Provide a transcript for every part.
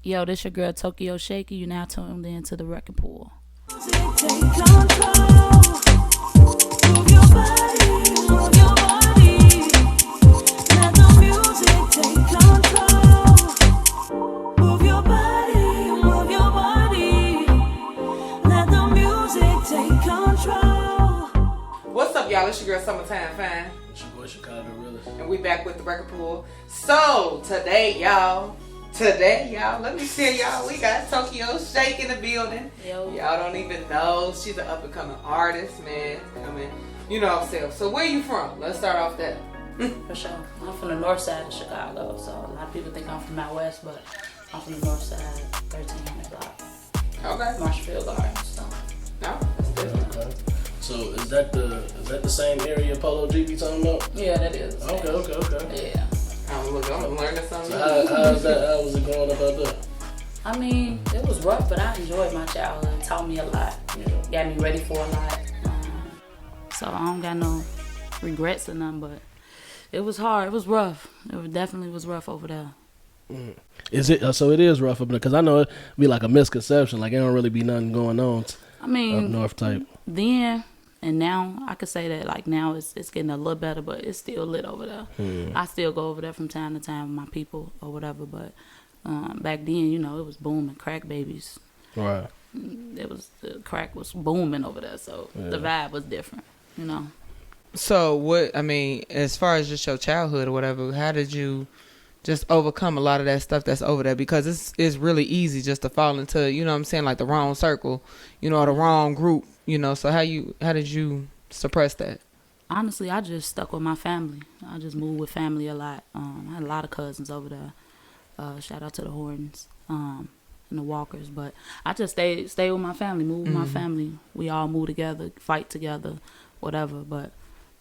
Yo, this your girl Tokyo Shaky. You now tuned in to the record pool. What's up, y'all? It's your girl Summertime Fine. It's your boy Chicago Realist. And we back with the record pool. So, today, y'all, let me tell y'all, we got Tokyo Shake in the building. Yo. Y'all don't even know. She's an up-and-coming artist, man. I mean, you know what I'm saying. So, where you from? Let's start off there. For sure. I'm from the north side of Chicago, so a lot of people think I'm from out west, but I'm from the north side, 1300 block. Okay. Marshfield Gardens, so. No, that's different. Okay. So is that the same area Polo G be talking about? Yeah, that is. Okay. Yeah. I'm learning something. So how was it going about that? I mean, it was rough, but I enjoyed my childhood. It taught me a lot. Yeah. Got me ready for a lot. So I don't got no regrets or nothing, but it was hard. It was rough. It definitely was rough over there. Is it so? It is rough up there because I know it be like a misconception. Like it don't really be nothing going on. I mean, up north type. Then and now, I could say that like now it's getting a little better, but it's still lit over there. I still go over there from time to time with my people or whatever, but back then, you know, it was booming, crack babies. Right. The crack was booming over there, so the vibe was different, you know. So, as far as just your childhood or whatever, how did you just overcome a lot of that stuff that's over there? Because it's really easy just to fall into, you know what I'm saying, like the wrong circle, you know, or the wrong group, you know. So how did you suppress that? Honestly, I just stuck with my family. I just moved with family a lot. I had a lot of cousins over there. Shout out to the Hortons and the Walkers. But I just stayed with my family, moved with my family. We all moved together, fight together, whatever.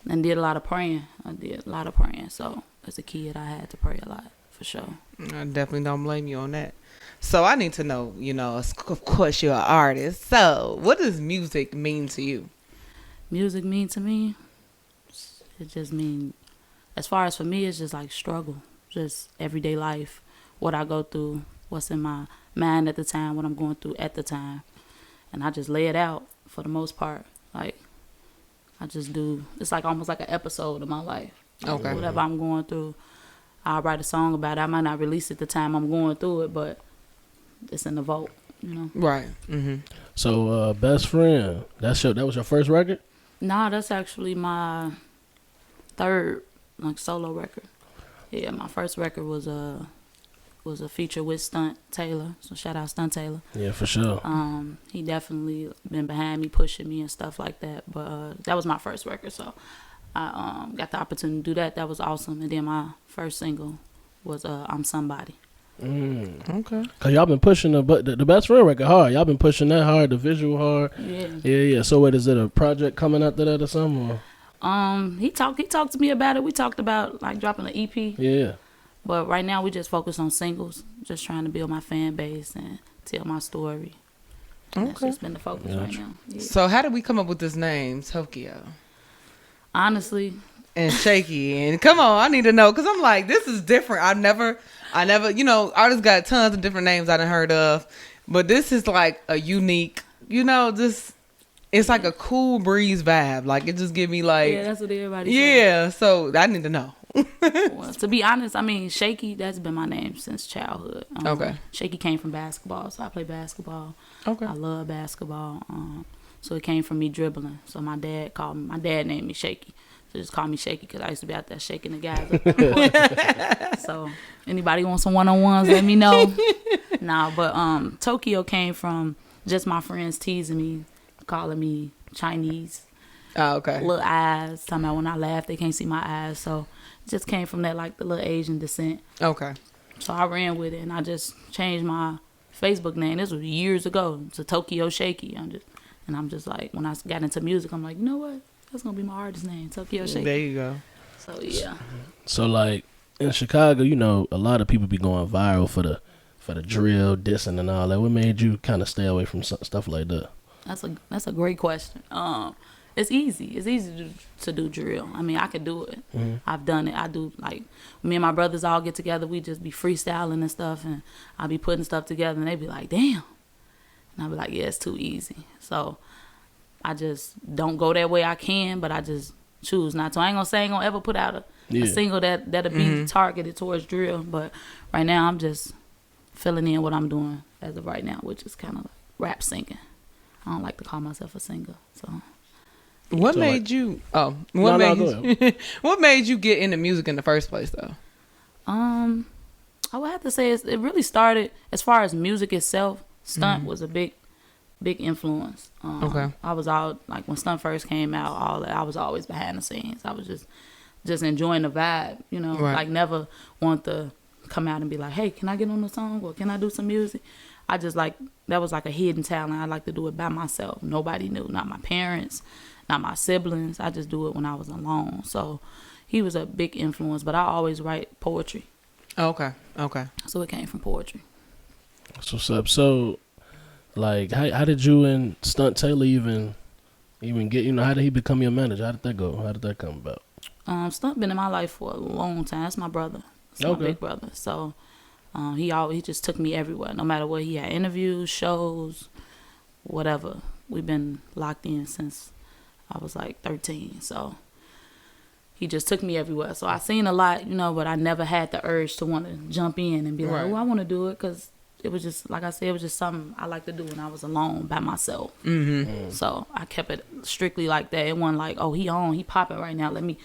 And did a lot of praying. I did a lot of praying. So as a kid, I had to pray a lot, for sure. I definitely don't blame you on that. So I need to know, you know, of course you're an artist. So what does music mean to you? Music mean to me? It just mean, as far as for me, it's just like struggle. Just everyday life. What I go through, what's in my mind at the time, what I'm going through at the time. And I just lay it out for the most part. Like, I just do, it's like almost like an episode of my life. Okay. Whatever I'm going through, I'll write a song about it. I might not release it the time I'm going through it, but it's in the vault, you know. Right. Mm-hmm. So, Best Friend, that was your first record? Nah, that's actually my third like solo record. Yeah, my first record was a feature with Stunt Taylor. So shout out Stunt Taylor. Yeah, for sure. He definitely been behind me, pushing me and stuff like that. But that was my first record, so I got the opportunity to do that. That was awesome. And then my first single was I'm Somebody. Okay. Cause y'all been pushing the Best Friend record hard. Y'all been pushing that hard, the visual hard. Yeah. So what is it? A project coming after that or something? Or? He talked to me about it. We talked about like dropping an EP. Yeah. But right now we just focus on singles, just trying to build my fan base and tell my story. Okay. That's just been the focus right now. Yeah. So how did we come up with this name, Tokyo? Honestly. And Shaky. And come on, I need to know. Because I'm like, this is different. I never, you know, artists got tons of different names I done heard of. But this is like a unique, you know, it's like a cool breeze vibe. Like, it just give me like. Yeah, that's what everybody says. Yeah, so I need to know. Well, to be honest, I mean, Shaky, that's been my name since childhood. Okay. Shaky came from basketball, so I play basketball. Okay. I love basketball. So it came from me dribbling. So my dad named me Shaky. So just call me Shaky because I used to be out there shaking the guys up on the court. So anybody want some one-on-ones, let me know. But Tokyo came from just my friends teasing me, calling me Chinese. Oh, okay. Little eyes. Talking about when I laugh, they can't see my eyes. So it just came from that, like the little Asian descent. Okay. So I ran with it and I just changed my Facebook name. This was years ago to Tokyo Shaky. I'm just like, when I got into music, I'm like, you know what? That's gonna be my artist name, Tokyo Shaky. There you go. So yeah. So like in Chicago, you know, a lot of people be going viral for the drill, dissing, and all that. What made you kind of stay away from stuff like that? That's a great question. it's easy. It's easy to do drill. I mean, I could do it. I've done it. I do, like, me and my brothers all get together. We just be freestyling and stuff, and I'll be putting stuff together, and they be like, damn. And I'll be like, yeah, it's too easy. So I just don't go that way. I can, but I just choose not to. I ain't gonna ever put out a single that'll be targeted towards drill. But right now, I'm just filling in what I'm doing as of right now, which is kind of like rap singing. I don't like to call myself a singer. So what So, made like- you? Oh, No, go ahead. what made you get into music in the first place, though? I would have to say it really started as far as music itself. Stunt was a big influence. Okay. I was all like when Stunt first came out, all that I was always behind the scenes. I was just enjoying the vibe, you know. Right. Like never want to come out and be like, hey, can I get on the song or can I do some music? I just like that was like a hidden talent. I like to do it by myself. Nobody knew, not my parents, not my siblings. I just do it when I was alone. So he was a big influence, but I always write poetry. Okay. So it came from poetry. That's what's up. So, like, how did you and Stunt Taylor even get? You know, how did he become your manager? How did that go? How did that come about? Stunt been in my life for a long time. That's my brother. That's my big brother. So he just took me everywhere. No matter what, he had interviews, shows, whatever. We've been locked in since I was like 13. So he just took me everywhere. So I seen a lot, you know, but I never had the urge to want to jump in and be like, oh, I want to do it, because it was just, like I said, it was just something I like to do when I was alone by myself. So I kept it strictly like that. It wasn't like, oh, he popping right now. Let me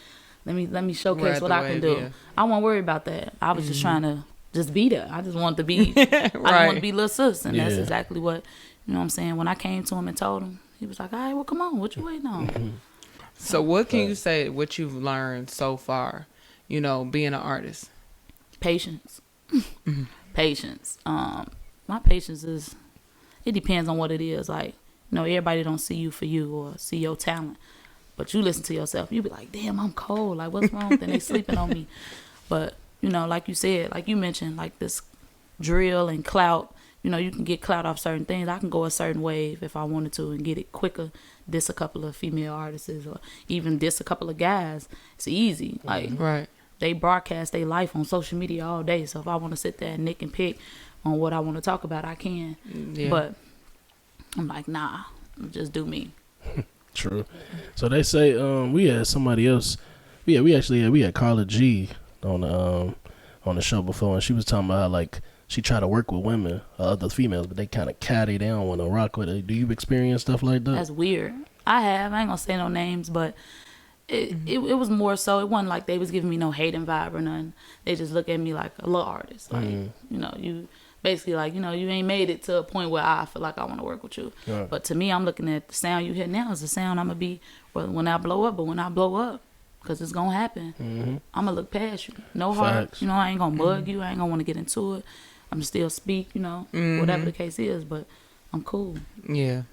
showcase what I can do. Yeah. I wasn't worried about that. I was just trying to just be there. I just wanted to be, I just wanted to be little sis, and that's exactly what, you know what I'm saying. When I came to him and told him, he was like, all right, well, come on, what you waiting on? So what can you say, what you've learned so far, you know, being an artist? Patience. Patience. My patience is, it depends on what it is. Like, you know, everybody don't see you for you or see your talent, but you listen to yourself, you be like, damn, I'm cold. Like, what's wrong? Then they sleeping on me. But, you know, like you said, like you mentioned, like this drill and clout, you know, you can get clout off certain things. I can go a certain wave if I wanted to and get it quicker. Diss a couple of female artists or even diss a couple of guys. It's easy. Like, they broadcast their life on social media all day. So if I want to sit there and nick and pick on what I want to talk about, I can. Yeah. But I'm like, nah, just do me. True. So they say we had somebody else. We had Carla G on the show before, and she was talking about how, like, she tried to work with women, other females, but they kind of catty. They don't want to rock with it. Do you experience stuff like that? That's weird. I ain't gonna say no names, but it was more so. It wasn't like they was giving me no hating vibe or nothing. They just look at me like a little artist. Like, you know, you basically like, you know, you ain't made it to a point where I feel like I want to work with you. Right. But to me, I'm looking at the sound you hear now is the sound I'm gonna be when I blow up. But when I blow up, because it's gonna happen, I'm gonna look past you. No heart. You know, I ain't gonna mug you. I ain't gonna want to get into it. I'm still speak, you know, whatever the case is, but I'm cool. Yeah.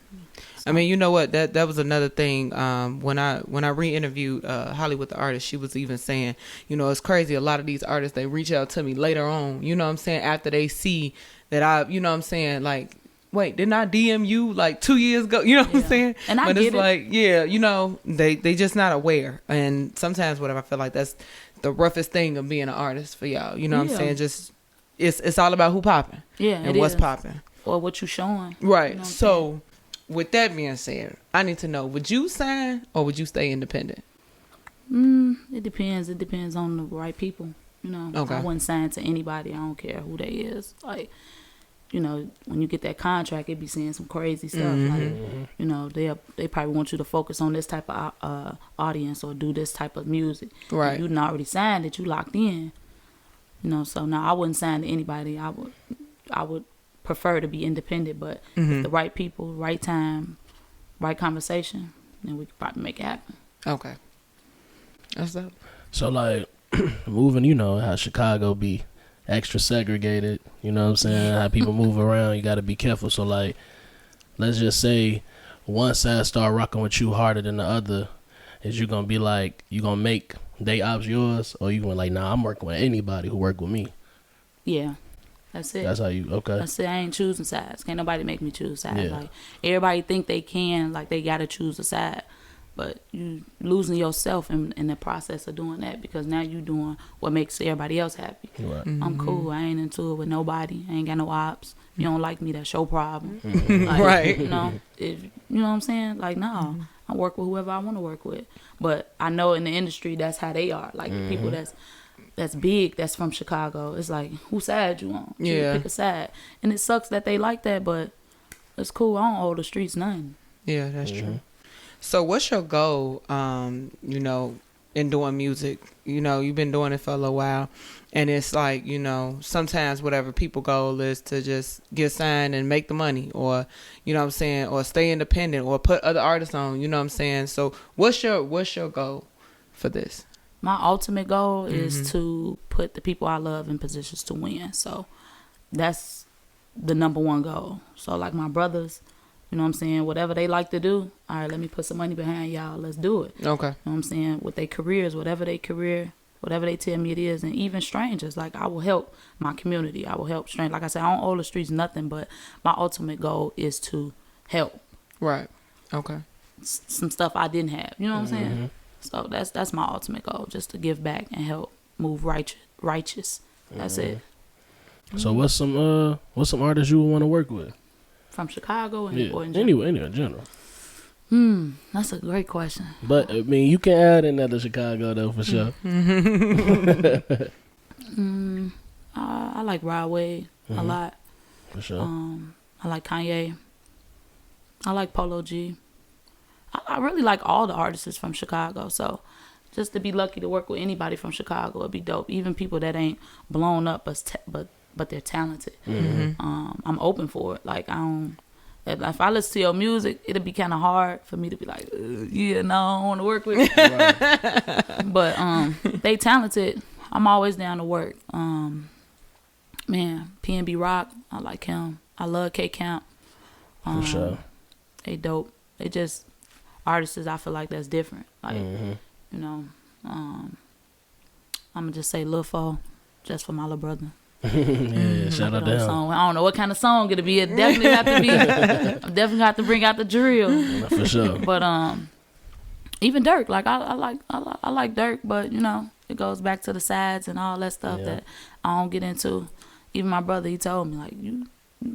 I mean, you know what? That was another thing. When I re-interviewed Hollywood the artist, she was even saying, you know, it's crazy. A lot of these artists, they reach out to me later on, you know what I'm saying, after they see that I, you know what I'm saying, like, wait, didn't I DM you like 2 years ago? You know what I'm saying? And but it's like, yeah, you know, they just not aware. And sometimes whatever, I feel like that's the roughest thing of being an artist for y'all. You know what I'm saying? Just it's all about who popping. Yeah, and what's popping. Or what you showing. Right. You know so with that being said, I need to know, would you sign or would you stay independent? It depends. It depends on the right people. You know, okay. I wouldn't sign to anybody. I don't care who they is. Like, you know, when you get that contract, it be saying some crazy stuff. Like, you know, they probably want you to focus on this type of audience or do this type of music. Right. And you done already signed it. You locked in. You know, so no, I wouldn't sign to anybody. I would prefer to be independent, but if the right people, right time, right conversation, then we could probably make it happen. Okay. That's up. So, like, moving, you know, how Chicago be extra segregated, you know what I'm saying? How people move around, you got to be careful. So, like, let's just say one side start rocking with you harder than the other. Is you going to be like, you going to make they ops yours, or you going to like, nah, I'm working with anybody who work with me? Yeah. That's it. That's how you, okay. That's it. I ain't choosing sides. Can't nobody make me choose sides. Yeah. Like, everybody think they can, like they got to choose a side. but you losing yourself in the process of doing that, because now you doing what makes everybody else happy. Right. I'm cool. I ain't into it with nobody. I ain't got no ops. You don't like me, that's your problem. Like, Right. You know, if you know what I'm saying? Like, no, I work with whoever I want to work with. But I know in the industry, that's how they are. Like, the people that's big, that's from Chicago. It's like, whose side you on? Yeah. Pick a side. And it sucks that they like that, but it's cool. I don't owe the streets nothing. Yeah, that's true. So what's your goal, you know, in doing music? You know, you've been doing it for a little while, and it's like, you know, sometimes whatever people goal is to just get signed and make the money, or, you know what I'm saying, or stay independent, or put other artists on, you know what I'm saying? So what's your goal for this? My ultimate goal is to put the people I love in positions to win. So that's the number one goal. So like my brothers, you know what I'm saying, whatever they like to do, all right, let me put some money behind y'all, let's do it. Okay. You know what I'm saying? With their careers, whatever they tell me it is, and even strangers, like I will help my community. I will help strangers. Like I said, I don't owe the streets nothing, but my ultimate goal is to help. Right. Okay. Some stuff I didn't have. You know what I'm saying? So that's my ultimate goal, just to give back and help move righteous. That's it. So what's some artists you would want to work with? From Chicago or in general? Anyway, in general. That's a great question. But I mean, you can add another Chicago though for sure. I like Rod Wave a lot. For sure. I like Kanye. I like Polo G. I really like all the artists from Chicago. So just to be lucky to work with anybody from Chicago would be dope. Even people that ain't blown up, but they're talented. I'm open for it. Like, I don't. If I listen to your music, it'll be kind of hard for me to be like, yeah, no, I don't want to work with you. Right. But they talented. I'm always down to work. Man, PNB Rock, I like him. I love K Camp. For sure. They dope. They just artists. I feel like that's different. Like, you know, I'm gonna just say Lil Fo, just for my little brother. Yeah, shout out to him. Song. I don't know what kind of song it'll be. It definitely got to be. I definitely got to bring out the drill. For sure. But even Dirk, like I like Dirk, but you know, it goes back to the sides and all that stuff that I don't get into. Even my brother, he told me, like, you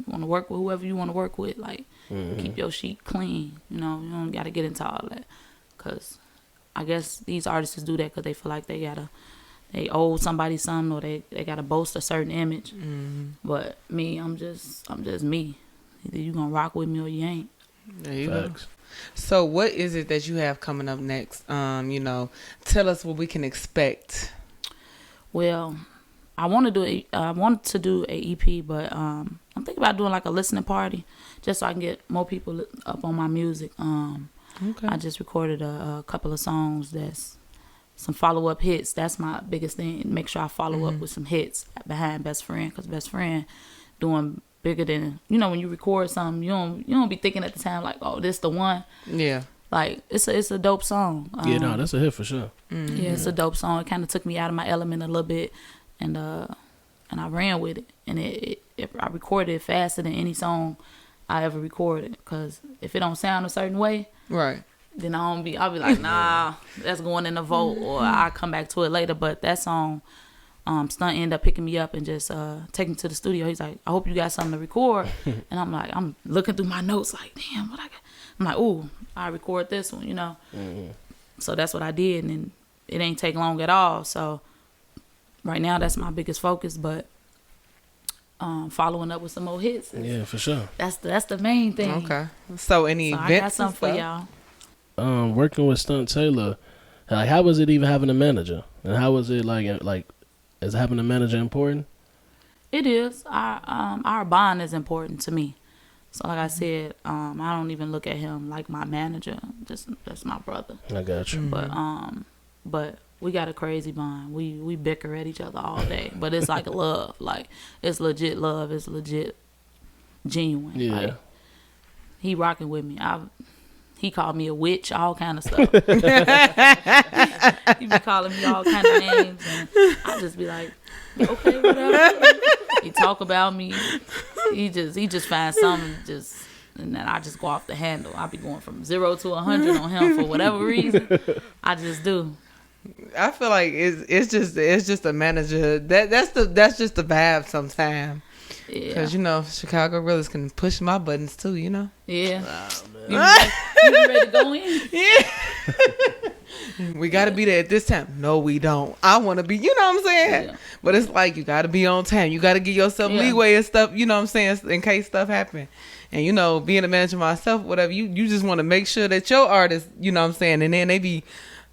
want to work with whoever you want to work with, like, keep your sheet clean. You know, you don't got to get into all that, cause I guess these artists do that because they feel like they owe somebody something, or they gotta boast a certain image. But me, I'm just me. Either you gonna rock with me or you ain't. There you Facts. go. So what is it that you have coming up next? You know, tell us what we can expect. Well, I want to do a EP, but I'm thinking about doing like a listening party, just so I can get more people up on my music. Okay. I just recorded a couple of songs that's some follow-up hits. That's my biggest thing. Make sure I follow up with some hits behind Best Friend, because Best Friend doing bigger than, you know, when you record something, you don't be thinking at the time like, oh, this the one. Yeah. Like, it's a dope song. Yeah, no, that's a hit for sure. Yeah, it's a dope song. It kind of took me out of my element a little bit, and I ran with it, and I recorded it faster than any song I ever recorded, because if it don't sound a certain way, right, then I'll be like, nah, that's going in the vote, or I'll come back to it later. But that song, Stunt ended up picking me up and just taking me to the studio. He's like, I hope you got something to record. And I'm like, I'm looking through my notes like, damn, what I got? I'm like, ooh, I record this one, you know. So that's what I did, and it ain't take long at all. So right now, that's my biggest focus, but following up with some more hits. Yeah, for sure. That's the main thing. Okay. So any events I got something for y'all. Working with Stunt Taylor, like, how was it even having a manager? And how was it like is having a manager important? It is. Our bond is important to me. So like I said, I don't even look at him like my manager. That's my brother. I got you. But we got a crazy bond. We bicker at each other all day, but it's like love. Like, it's legit love. It's legit genuine. Yeah. Like, he rocking with me. He called me a witch, all kind of stuff. He be calling me all kind of names, and I just be like, okay, whatever. He talk about me. He just finds something. Just and then I just go off the handle. I be going from 0 to 100 on him for whatever reason. I just do. I feel like it's just a manager. That's just the vibe sometimes. Yeah. Because, you know, Chicago Realers can push my buttons too, you know? Yeah. Oh, You ready to go in? Yeah. We got to be there at this time. No, we don't. I want to be, you know what I'm saying? Yeah. But it's like you got to be on time. You got to give yourself leeway and stuff, you know what I'm saying, in case stuff happen. And, you know, being a manager myself, whatever, you just want to make sure that your artist, you know what I'm saying, and then they be,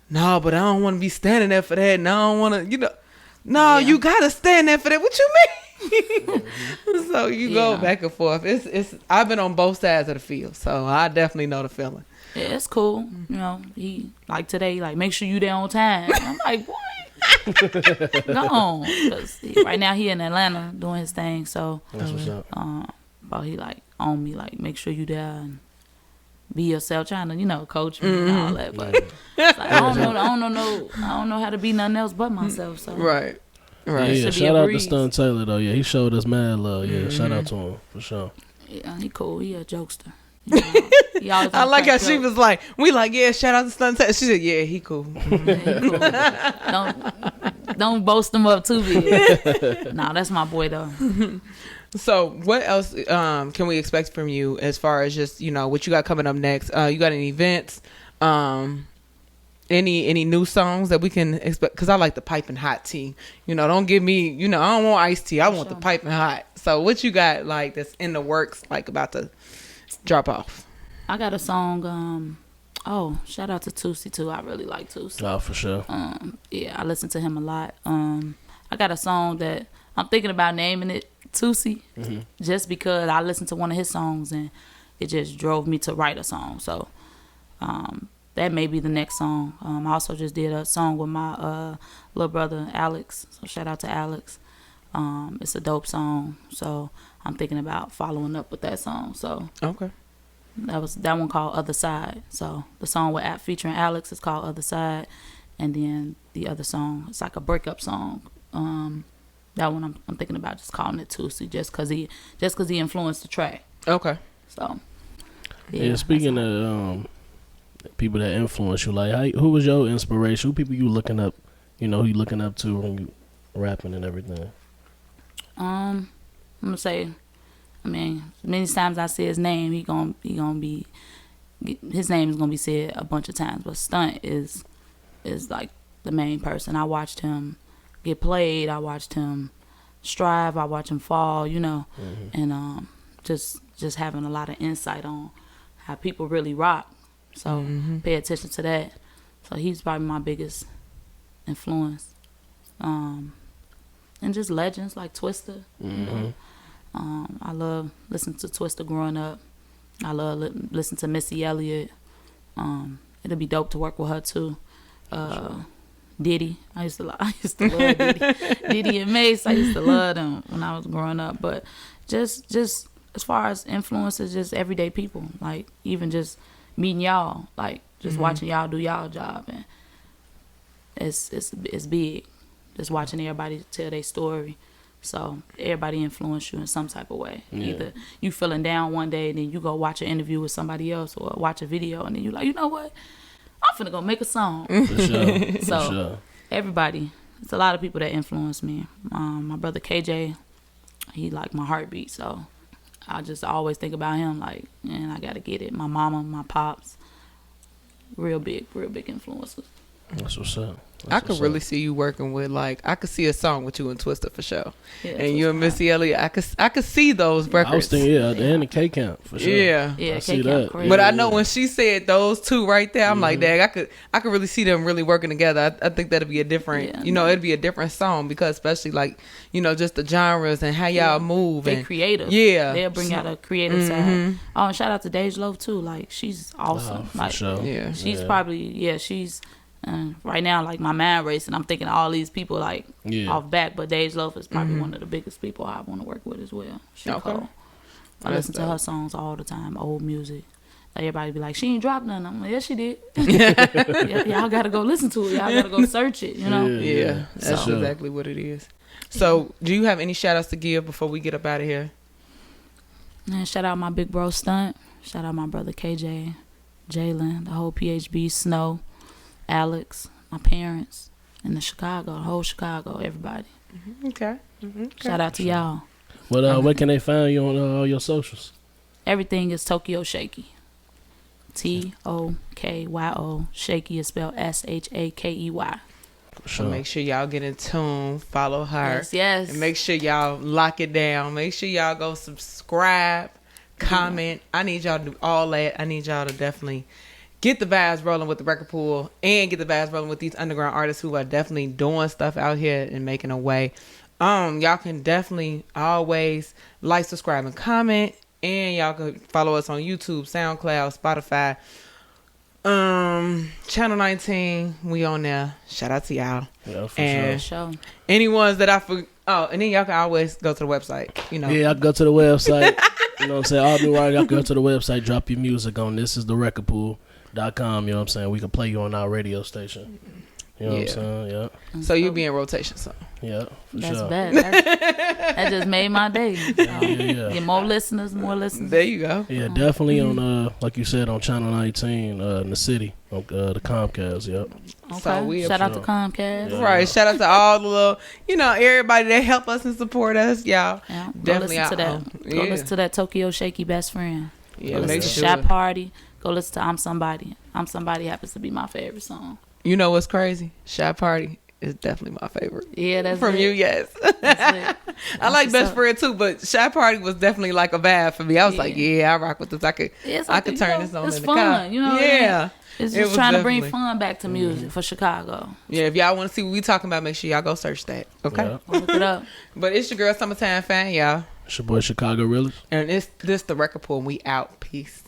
no, but I don't want to be standing there for that. And I don't want to, you know. No, you got to stand there for that. What you mean? So you go back and forth. It's I've been on both sides of the field, so I definitely know the feeling. Yeah, it's cool. You know, he like today, like make sure you there on time. I'm like, boy, go on. 'Cause right now he in Atlanta doing his thing, so That's what's up. but he like on me, like make sure you there and be yourself, trying to, you know, coach me and all that. But it's like, I don't know how to be nothing else but myself. So Right. Yeah, Should be shout a out to breeze. Stunt Taylor though. Yeah, he showed us mad love. Yeah, shout out to him for sure. yeah, he cool. He a jokester. You know, he always I like how crack she jokes. was like, we like, yeah, shout out to Stunt Taylor. She said, yeah, he cool. Yeah, he cool. Don't boast him up too big. Nah, that's my boy though. So what else can we expect from you as far as just, you know, what you got coming up next? You got any events? Any new songs that we can expect? Because I like the piping hot tea. You know, don't give me, you know, I don't want iced tea. I want the piping hot. So what you got like that's in the works, like about to drop off? I got a song. Shout out to Toosey too. I really like Toosey. Oh, for sure. Yeah, I listen to him a lot. I got a song that I'm thinking about naming it Toosey, just because I listened to one of his songs and it just drove me to write a song. So that may be the next song. I also just did a song with my little brother Alex. So shout out to Alex. It's a dope song. So I'm thinking about following up with that song. So Okay. that one called Other Side. So the song with featuring Alex is called Other Side, and then the other song, it's like a breakup song. That one I'm thinking about just calling it Toosey, just cause he influenced the track. Okay. So Yeah, speaking of people that influence you, like who was your inspiration? Who people you looking up? You know, who you looking up to when you rapping and everything? I'm gonna say, I mean, many times I say his name, his name is gonna be said a bunch of times. But Stunt is like the main person. I watched him get played. I watched him strive. I watched him fall. You know, and just having a lot of insight on how people really rock. So pay attention to that. So he's probably my biggest influence. And just legends like Twista. You know? I love listening to Twista growing up. I love listening to Missy Elliott. It'll be dope to work with her too. Diddy. I used to love Diddy. Diddy and Mace. I used to love them when I was growing up. But just as far as influences, just everyday people. Like even just meeting y'all. Like just watching y'all do y'all job, and it's big. Just watching everybody tell their story. So everybody influence you in some type of way. Yeah. Either you feeling down one day and then you go watch an interview with somebody else or watch a video and then you like, you know what? I'm finna go make a song. For sure. So everybody, it's a lot of people that influence me. My brother KJ, he like my heartbeat. So I just always think about him like, man, I gotta get it. My mama, my pops, real big influences. That's what's up. I could really see you working with, like, I could see a song with you and Twista for sure. Yeah, and you and Missy Elliott, I could see those records. I was thinking, and the K Camp for sure. Yeah. Yeah, I see that. crazy. But I know when she said those two right there, I'm like, dang, I could really see them really working together. I think that'd be a different, it'd be a different song because especially like, just the genres and how y'all move. They and creative. Yeah. They'll bring out a creative side. Oh, and shout out to Dej Loaf too. Like she's awesome. For like sure. Yeah. she's probably she's right now like my mind racing. I'm thinking all these people like off back, but Dej Loaf is probably one of the biggest people I want to work with as well. She's cool. I listen to her songs all the time, old music. Everybody be like, she ain't dropped none. I'm like, yes, she did. Y'all gotta go listen to it. Y'all gotta go search it. Yeah, that's exactly what it is. So, do you have any shout outs to give before we get up out of here? And shout out my big bro Stunt. Shout out my brother KJ, Jalen, the whole PHB, Snow, Alex, my parents, and the whole Chicago, everybody. Okay. Shout out to y'all. Where can they find you on all your socials? Everything is Tokyo Shaky. TOKYO. Shaky is spelled SHAKEY. So make sure y'all get in tune, follow her. Yes. And make sure y'all lock it down. Make sure y'all go subscribe, comment. I need y'all to do all that. I need y'all to definitely get the vibes rolling with the record pool and get the vibes rolling with these underground artists who are definitely doing stuff out here and making a way. Y'all can definitely always like, subscribe, and comment. And y'all can follow us on YouTube, SoundCloud, Spotify. Channel 19, we on there. Shout out to y'all. Yeah, for and sure. Any ones that I forgot. Oh, and then y'all can always go to the website. You know. Yeah, I go to the website. You know what I'm saying? All new right, y'all go to the website, drop your music on thisistherecordpool.com. You know what I'm saying? We can play you on our radio station. You know what I'm saying? Yeah. So you be in rotation, so. Yeah, for That's sure. bad. That just made my day. Get more listeners, There you go. Yeah, definitely on, like you said, on Channel 19 in the city, on the Comcast, yep. Okay. So shout out to Comcast. Yeah. Right. Shout out to all the little, everybody that help us and support us, y'all. Yeah. Definitely Go listen to that. Go listen to that Tokyo Shaky Best Friend. Yeah, go listen to Shot Party. Go listen to I'm Somebody. I'm Somebody happens to be my favorite song. You know what's crazy? Shot Party is definitely my favorite. Yeah, that's from it. you, yes. That's it. I like Best Friend too, but Shot Party was definitely like a vibe for me. I was like, I rock with this. I could turn this on it's in the fun, car. You know. Yeah. It's just trying to bring fun back to music for Chicago. Yeah, if y'all want to see what we talking about, make sure y'all go search that. Okay. Yeah. Look it up. But it's your girl Summertime Fan, y'all. It's your boy Chicago Realist. And this the record pool and we out. Peace.